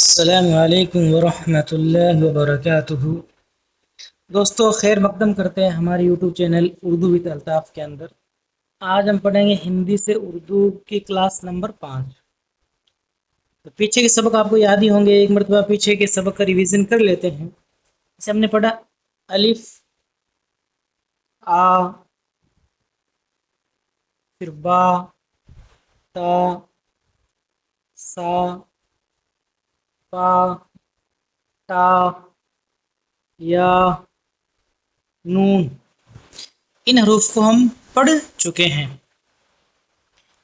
अस्सलामु अलैकुम वरहमतुल्लाहि वबरकातुहू। दोस्तों खैर मकदम करते हैं हमारे YouTube channel Urdu with Altaf के अंदर। आज हम पढ़ेंगे हिंदी से उर्दू की क्लास नंबर 5। तो पीछे के सबक आपको याद ही होंगे, एक मरतबा पीछे के सबक का रिवीजन कर लेते हैं। जैसे हमने पढ़ा अलिफ, आ, फिर बा, ता, सा, पा, टा, या, नून। इन हरूफ को हम पढ़ चुके हैं।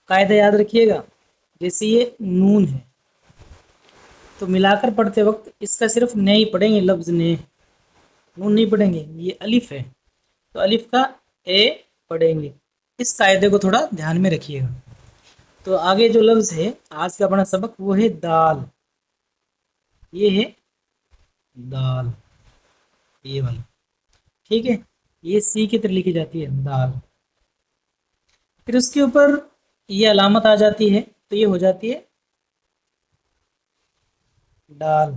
कायदा याद रखिएगा। जैसे ये नून है तो मिलाकर पढ़ते वक्त इसका सिर्फ ने ही पढ़ेंगे, लफ्ज ने, नून नहीं पढ़ेंगे। ये अलिफ है तो अलिफ का ए पढ़ेंगे। इस कायदे को थोड़ा ध्यान में रखिएगा। तो आगे जो लफ्ज है आज का अपना सबक वो है दाल। ये है दाल, ये वाला। ठीक है, ये सी की तरह लिखी जाती है दाल। फिर उसके ऊपर ये अलामत आ जाती है तो ये हो जाती है डाल।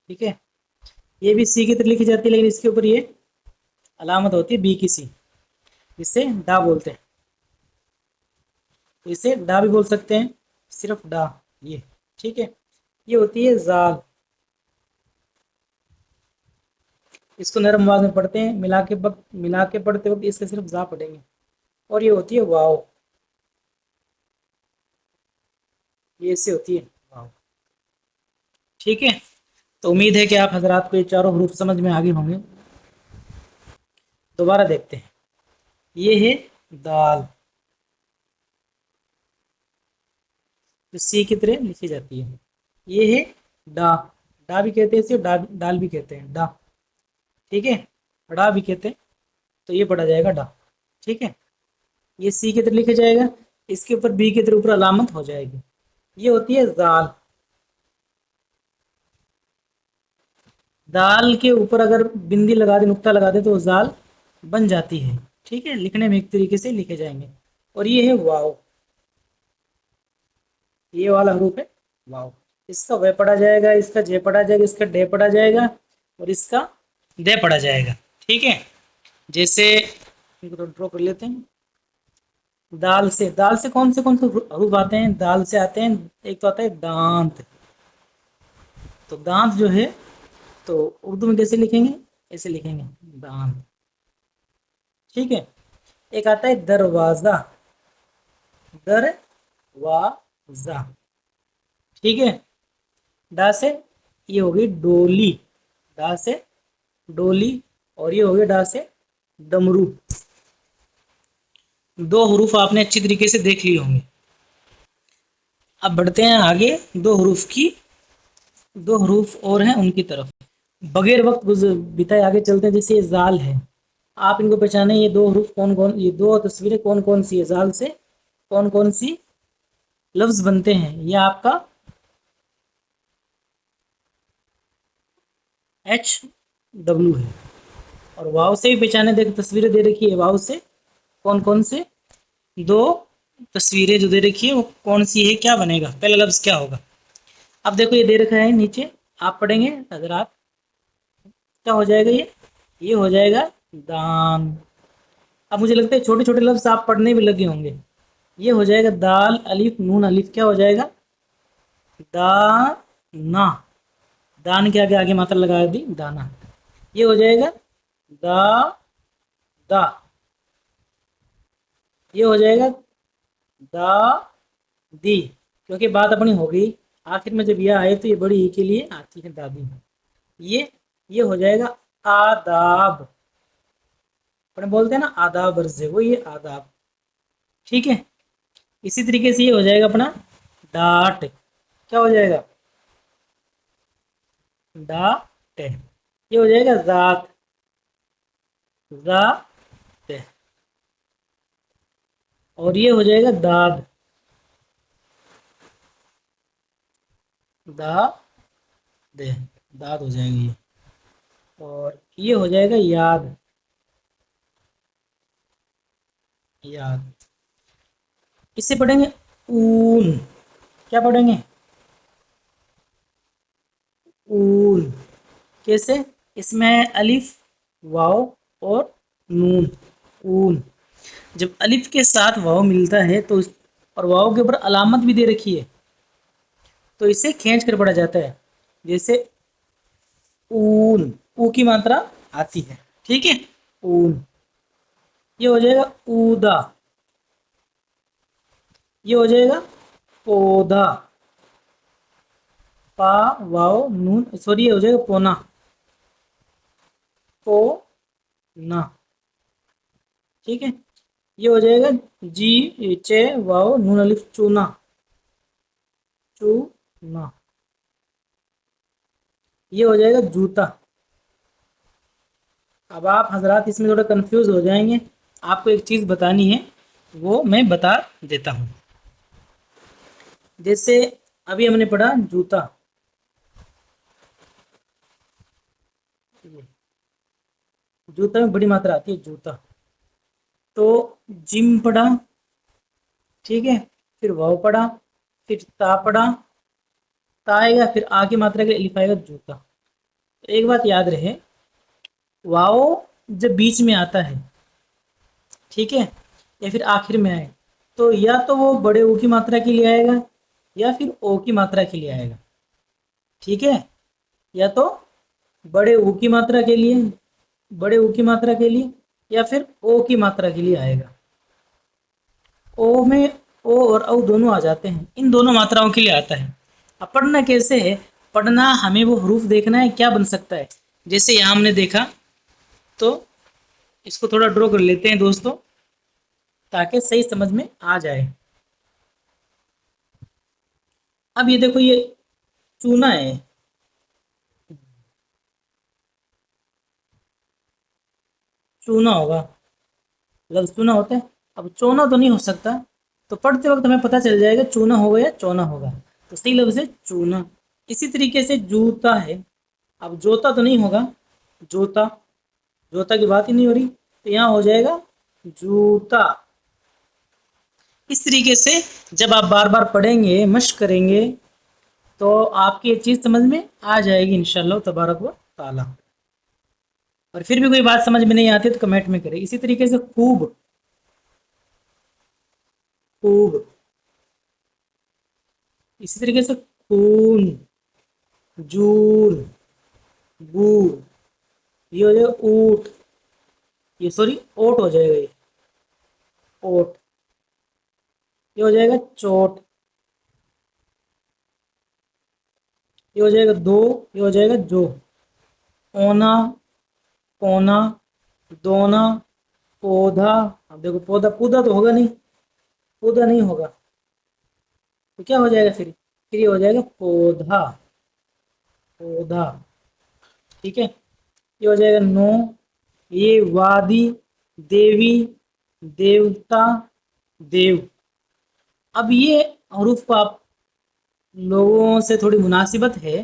ठीक है, ये भी सी की तरह लिखी जाती है लेकिन इसके ऊपर ये अलामत होती है बी की सी, जिससे डा बोलते हैं। तो इसे डा भी बोल सकते हैं, सिर्फ डा ये। ठीक है, ये होती है जाल। इसको नरम आवाज में पढ़ते हैं, मिला के पढ़ते वक्त इसका सिर्फ जा पढ़ेंगे। और ये होती है वाव, ये इससे होती है वाव। ठीक है, तो उम्मीद है कि आप हजरात को ये चारों हरूफ समझ में आगे होंगे। दोबारा देखते हैं। ये है दाल, जो सी की तरह लिखी जाती है। ये है डा, डा भी कहते हैं इसे, डाल भी कहते हैं डा। ठीक है, डा भी कहते हैं। तो ये पढ़ा जाएगा डा। ठीक है, ये सी की तरह लिखा जाएगा, इसके ऊपर बी की तरह ऊपर अलामत हो जाएगी। ये होती है जाल। दाल के ऊपर अगर बिंदी लगा दे, नुक्ता लगा दे तो जाल बन जाती है। ठीक है, लिखने में एक तरीके से लिखे जाएंगे। और ये है वाव, ये वाला हरूफ है वाव। इसका वे पढ़ा जाएगा, इसका जे पढ़ा जाएगा, इसका डे पढ़ा जाएगा और इसका दे पढ़ा जाएगा। ठीक है, जैसे इनको तो ड्रॉ कर लेते हैं। दाल से कौन से हरूफ आते हैं? दाल से आते हैं, एक तो आता है दांत। तो दांत जो है, तो उर्दू में कैसे लिखेंगे? ऐसे लिखेंगे दांत। ठीक है, एक आता है दरवाजा, दरवाजा। ठीक है, डा से ये हो गई डोली, डा से डोली। और ये हो गया डा से डमरू। दो हरूफ आपने अच्छी तरीके से देख लिए होंगे। अब बढ़ते हैं आगे, दो हरूफ और हैं उनकी तरफ। बगैर वक्त बिताए आगे चलते हैं। जैसे ये जाल है, आप इनको पहचाने, ये दो हरूफ कौन कौन, ये दो तस्वीरें कौन कौन सी है? जाल से कौन कौन सी लफ्ज बनते हैं? ये आपका एच डब्ल्यू है। और वाव से भी पहचाने, देख तस्वीरें दे रखी है, वाव से कौन कौन से दो तस्वीरें जो दे रखी है वो कौन सी है, क्या बनेगा, पहला लफ्ज क्या होगा? अब देखो ये दे रखा है नीचे, आप पढ़ेंगे हजरात, क्या हो जाएगा? ये हो जाएगा दान। अब मुझे लगता है छोटे छोटे लफ्ज आप पढ़ने भी लगे होंगे। ये हो जाएगा दाल अलिफ नून अलिफ, क्या हो जाएगा? दाना। दान के आगे आगे मात्रा लगा दी, दाना। ये हो जाएगा दा दा। ये हो जाएगा दा दी, क्योंकि बात अपनी हो गई। आखिर में जब यह आए तो ये बड़ी ई के लिए आती है दादी। ये हो जाएगा आदाब। अपने बोलते हैं ना आदाब अर्ज, वो ये आदाब। ठीक है, इसी तरीके से ये हो जाएगा अपना डाट। क्या हो जाएगा? डाट। ये हो जाएगा जात, जात। और ये हो जाएगा दाद, दा दे, दाद हो जाएगी ये। और ये हो जाएगा याद, याद। इसे पढ़ेंगे ऊन, क्या पढ़ेंगे? ऊन। कैसे? इसमें है अलिफ, वाव और नून। ऊन। जब अलिफ के साथ वाव मिलता है तो और वाव के ऊपर अलामत भी दे रखी है तो इसे खींच कर पढ़ा जाता है। जैसे ऊन, ऊ की मात्रा आती है, ठीक है। ऊन। ये हो जाएगा ऊदा, ये हो जाएगा पौधा। पा वाव नून, सॉरी, ये हो जाएगा पोना, पोना, ठीक है। ये हो जाएगा जी चे वाव नून अलिफ चूना, चूना। ये हो जाएगा जूता। अब आप हजरात इसमें थोड़ा कंफ्यूज हो जाएंगे, आपको एक चीज़ बतानी है, वो मैं बता देता हूँ। जैसे अभी हमने पढ़ा जूता, जूता में बड़ी मात्रा आती है जूता। तो जिम पढ़ा, ठीक है, फिर वाव पढ़ा, फिर ता पढ़ा, ता आएगा, फिर आ की मात्रा के अलिफ आएगा जूता। तो एक बात याद रहे, वाव जब बीच में आता है, ठीक है, या फिर आखिर में आए, तो या तो वो बड़े ओ की मात्रा के लिए आएगा या फिर ओ की मात्रा के लिए आएगा, ठीक है। या तो बड़े ओ की मात्रा के लिए, बड़े ओ की मात्रा के लिए, या फिर ओ की मात्रा के लिए आएगा। ओ में ओ और औ दोनों आ जाते हैं, इन दोनों मात्राओं के लिए आता है। अब पढ़ना कैसे है? पढ़ना हमें वो हरूफ देखना है क्या बन सकता है। जैसे यहाँ हमने देखा, तो इसको थोड़ा ड्रॉ कर लेते हैं दोस्तों, ताकि सही समझ में आ जाए। अब ये देखो, ये चूना है, चूना होगा, लफ्ज चूना होता है। अब चोना तो नहीं हो सकता, तो पढ़ते वक्त हमें पता चल जाएगा चूना होगा या चोना होगा, तो सही लफ्ज है चूना। इसी तरीके से जूता है, अब जोता तो नहीं होगा, जोता, जोता की बात ही नहीं हो रही, तो यहाँ हो जाएगा जूता। इस तरीके से जब आप बार बार पढ़ेंगे, मश्क करेंगे, तो आपकी ये चीज़ समझ में आ जाएगी इंशाअल्लाह तबारक व ताला। और फिर भी कोई बात समझ में नहीं आती तो कमेंट में करें। इसी तरीके से खूब, खूब, इसी तरीके से खून, जून, बूर, ये हो जाएगा ऊट, ये सॉरी ओट हो जाएगा, ये ओट। ये हो जाएगा चोट, ये हो जाएगा दो, ये हो जाएगा जो। ओना, पौना, दोना, पौधा। अब देखो पौधा, पौधा तो होगा नहीं, पौधा नहीं होगा, तो क्या हो जाएगा फिर ये हो जाएगा पौधा, पौधा, ठीक है। ये हो जाएगा नो, ये वादी, देवी, देवता, देव। अब ये हरूफ को आप लोगों से थोड़ी मुनासिबत है,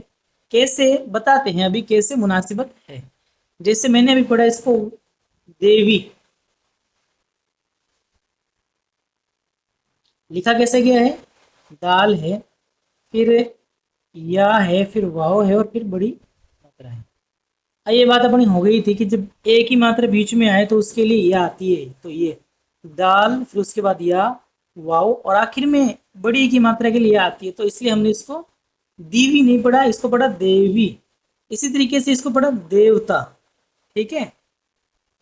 कैसे बताते हैं, अभी कैसे मुनासिबत है। जैसे मैंने अभी पढ़ा इसको देवी, लिखा कैसे गया है? दाल है, फिर या है, फिर वाव है, और फिर बड़ी मात्रा है। ये बात अपनी हो गई थी कि जब एक ही मात्रा बीच में आए तो उसके लिए या आती है, तो ये दाल, फिर उसके बाद या, वाव, और आखिर में बड़ी की मात्रा के लिए आती है, तो इसलिए हमने इसको दीवी नहीं पढ़ा, इसको पढ़ा देवी। इसी तरीके से इसको पढ़ा देवता, ठीक है,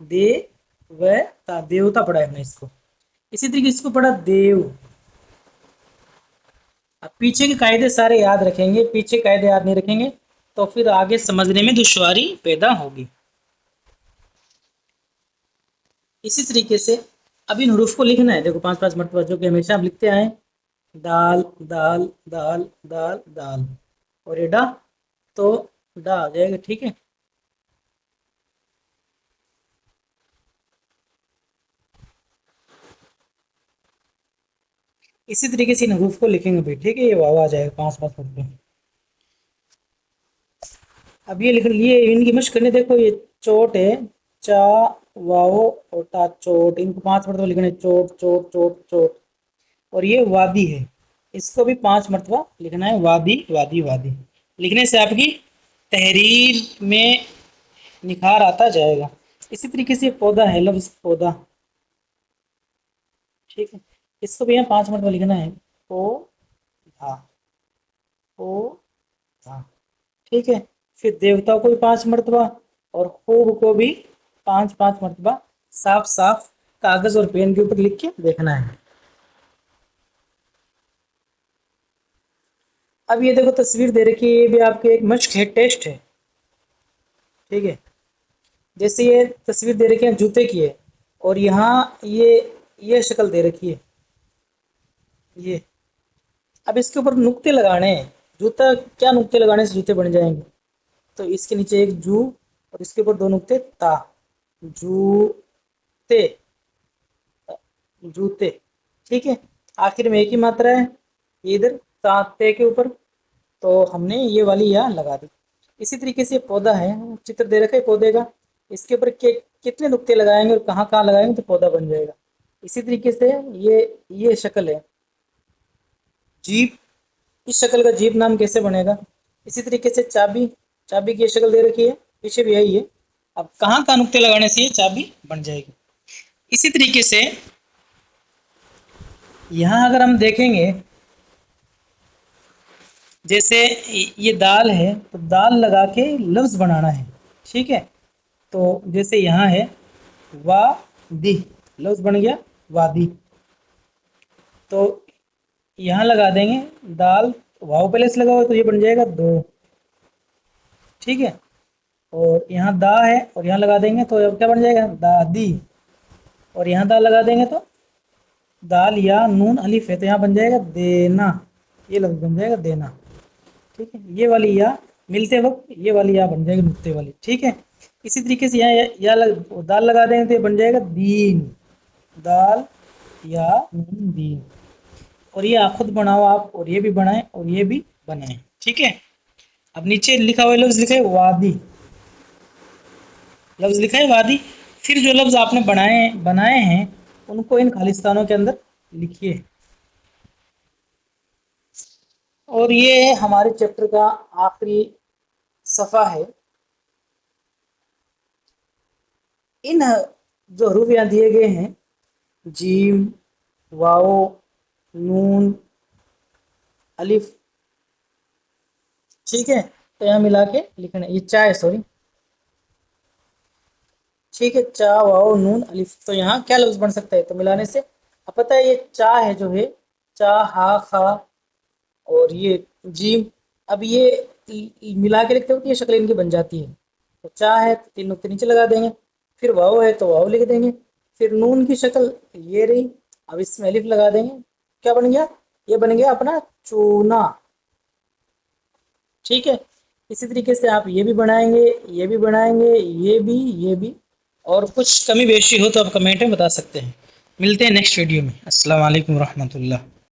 देवता, देवता पढ़ा है हमने इसको। इसी तरीके से इसको पढ़ा देव। अब पीछे के कायदे सारे याद रखेंगे, पीछे कायदे याद नहीं रखेंगे तो फिर आगे समझने में दुश्वारी पैदा होगी। इसी तरीके से अब इन हरूफ को लिखना है, देखो 5-5 मरतबा, जो कि हमेशा आप लिखते आए, दाल, दाल, दाल, दाल, दाल, और ये डा, तो डा आ जाएगा, ठीक है। इसी तरीके से इन हरूफ को लिखेंगे भी, ठीक है। ये वाव आ जाएगा 5-5 मरतबा। अब ये लिख लिए, इनकी मश्क करने, देखो ये चोट है, चा, वाओ और टा, चोट, इनको 5 मरतबा लिखने, चोट, चोट, चोट, चोट। और ये वादी है, इसको भी 5 मरतबा लिखना है, वादी वादी वादी। लिखने से आपकी तहरीर में निखार आता जाएगा। इसी तरीके से पौधा है, लफ्ज पौधा, ठीक है, इसको भी यहाँ 5 मरतबा लिखना है, पौधा पौधा, ठीक है। फिर देवता को भी 5 मरतबा और खूब को भी 5-5 मरतबा साफ साफ कागज और पेन के ऊपर लिख के देखना है। अब ये देखो तस्वीर दे रखी है, ये भी आपके एक मश्क है, टेस्ट है, ठीक है। जैसे ये तस्वीर दे रखी है जूते की है, और यहाँ ये शक्ल दे रखी है, ये। अब इसके ऊपर नुक्ते लगाने हैं, जूता क्या नुक्ते लगाने से जूते बन जाएंगे, तो इसके नीचे एक जू और इसके ऊपर 2 नुक्ते ता, जूते, जूते, ठीक है। आखिर में एक ही मात्रा है इधर ताते के ऊपर, तो हमने ये वाली या लगा दी। इसी तरीके से पौधा है, चित्र दे रखा है पौधे का, इसके ऊपर कितने नुक्ते लगाएंगे और कहाँ कहाँ लगाएंगे तो पौधा बन जाएगा। इसी तरीके से ये शक्ल है, जीप, इस शक्ल का जीप नाम कैसे बनेगा। इसी तरीके से चाबी, चाबी की ये शक्ल दे रखी है, पीछे भी यही है। अब कहाँ कहाँ नुक्ते लगाने से ये चाबी बन जाएगी। इसी तरीके से यहाँ अगर हम देखेंगे, जैसे ये दाल है तो दाल लगा के लफ्ज बनाना है, ठीक है। तो जैसे यहाँ है वादी, लफ्ज बन गया वादी, तो यहाँ लगा देंगे दाल, वाव पहले से लगा हुआ तो ये बन जाएगा दो, ठीक है। और यहाँ दा है और यहाँ लगा देंगे तो क्या बन जाएगा दादी, और यहाँ दाल लगा देंगे तो दाल या नून अलिफ है तो यहाँ बन जाएगा देना, ये लफ्ज बन जाएगा देना, ठीक है। ये वाली या मिलते वक्त ये वाली या बन जाएगी नुक्ते वाली, ठीक है। इसी तरीके से यहाँ दाल लगा देंगे तो ये बन जाएगा दीन, दाल या नून दीन। और ये आप खुद बनाओ आप, और ये भी बनाएं और ये भी बनाएं, ठीक है। अब नीचे लिखा हुआ लफ्ज लिखा है वादी, लफ्ज लिखा है वादी। फिर जो लफ्ज आपने बनाए हैं उनको इन खालिस्तानों के अंदर लिखिए। और ये हमारे चैप्टर का आखिरी सफ़ा है। इन जो हरूफ यहाँ दिए गए हैं, जीम, वाओ, नून, अलिफ, ठीक है, तो यहाँ मिला के लिखना है। ये चा है, सॉरी, ठीक है, चा वाओ नून अलिफ, तो यहाँ क्या लफ्ज बन सकता है, तो मिलाने से अब पता है ये चा है जो है, चा हा खा और ये जीम। अब ये मिला के लिखते हो तो ये शक्ल इनकी बन जाती है। तो चा है तो 3 नुक्ते नीचे लगा देंगे, फिर वाव है तो वाव लिख देंगे, फिर नून की शक्ल ये रही, अब इसमें अलिफ लगा देंगे, क्या बन गया, ये बन गया अपना चूना, ठीक है। इसी तरीके से आप ये भी बनाएंगे, ये भी बनाएंगे, ये भी। और कुछ कमी बेशी हो तो आप कमेंट में बता सकते हैं। मिलते हैं नेक्स्ट वीडियो में। अस्सलाम वालेकुम रहमतुल्लाह।